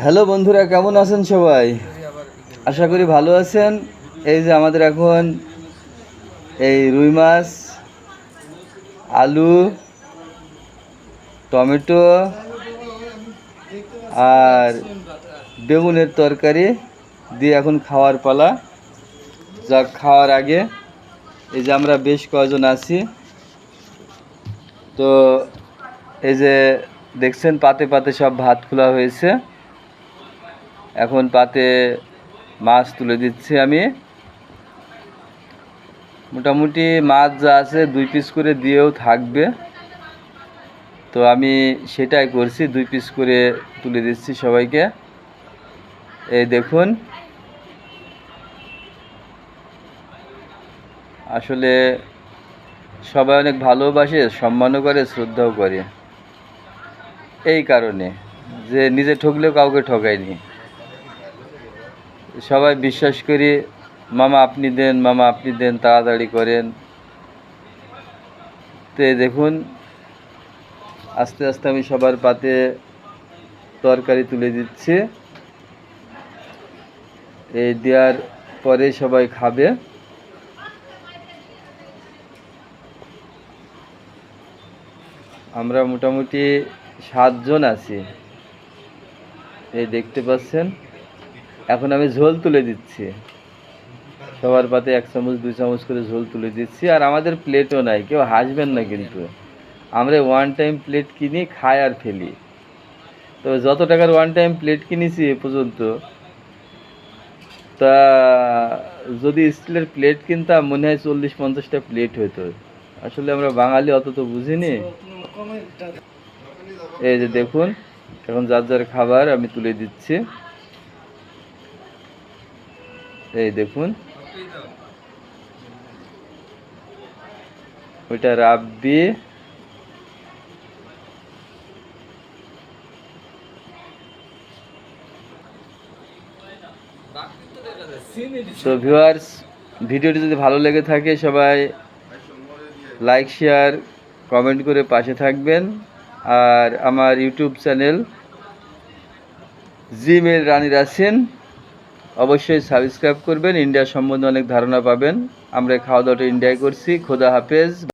Hello বন্ধুরা, কেমন আছেন সবাই? আশা করি ভালো আছেন। এই যে আমাদের এখন এই রুই মাছ, আলু, টমেটো আর বেগুনের তরকারি দিয়ে এখন খাওয়ার পালা। যা খাওয়ার আগে এই যে আমরা বেশ কয়জন আছি, তো এই যে দেখছেন পাতে পাতে সব ভাত খোলা হয়েছে। এখন পাতে মাছ তুলে দিচ্ছি আমি। মোটামুটি মাছ যা আছে 2 পিস করে দিয়েও থাকবে, তো আমি সেটাই করছি, 2 পিস করে তুলে দিচ্ছি সবাইকে। এই দেখুন, আসলে সবাই অনেক ভালোবাসে, সম্মানও করে, শ্রদ্ধাও করে। এই কারণে যে নিজে ঠকলেও কাউকে ঠকায়নি, সবাই বিশ্বাস করি মামা আপনি দেন, মামা আপনি দেন, তাড়াতাড়ি করেন। তো এই দেখুন, আস্তে আস্তে আমি সবার পাতে তরকারি তুলে দিচ্ছি। এই দেওয়ার পরে সবাই খাবে। আমরা মোটামুটি 7 জন আছি, এই দেখতে পাচ্ছেন। এখন আমি ঝোল তুলে দিচ্ছি, সবার পাতে 1 চামচ 2 চামচ করে ঝোল তুলে দিচ্ছি। আর আমাদের প্লেটও নাই, কেউ হাসবেন না কিন্তু। আমরা ওয়ান টাইম প্লেট কিনি, খাই আর ফেলি। তো যত টাকার ওয়ান টাইম প্লেট কিনেছি এ পর্যন্ত, তা যদি স্টিলের প্লেট কিনতাম মনে হয় 40-50টা প্লেট হতো। আসলে আমরা বাঙালি অত তো বুঝিনি। এই যে দেখুন, এখন যার যার খাবার আমি তুলে দিচ্ছি। এই দেখুন, ওইটা রাব্বি, তো ভিউয়ার্স, ভিডিওটি যদি ভালো লেগে থাকে সবাই লাইক, শেয়ার, কমেন্ট করে পাশে থাকবেন। আর আমার ইউটিউব চ্যানেল জিমের রানী রাসিন অবশ্যই সাবস্ক্রাইব করবেন। ইন্ডিয়া সম্বন্ধে অনেক ধারণা পাবেন। আমরা খাওয়া দাওয়াটা ইন্ডিয়ায় করছি। খোদা হাফেজ।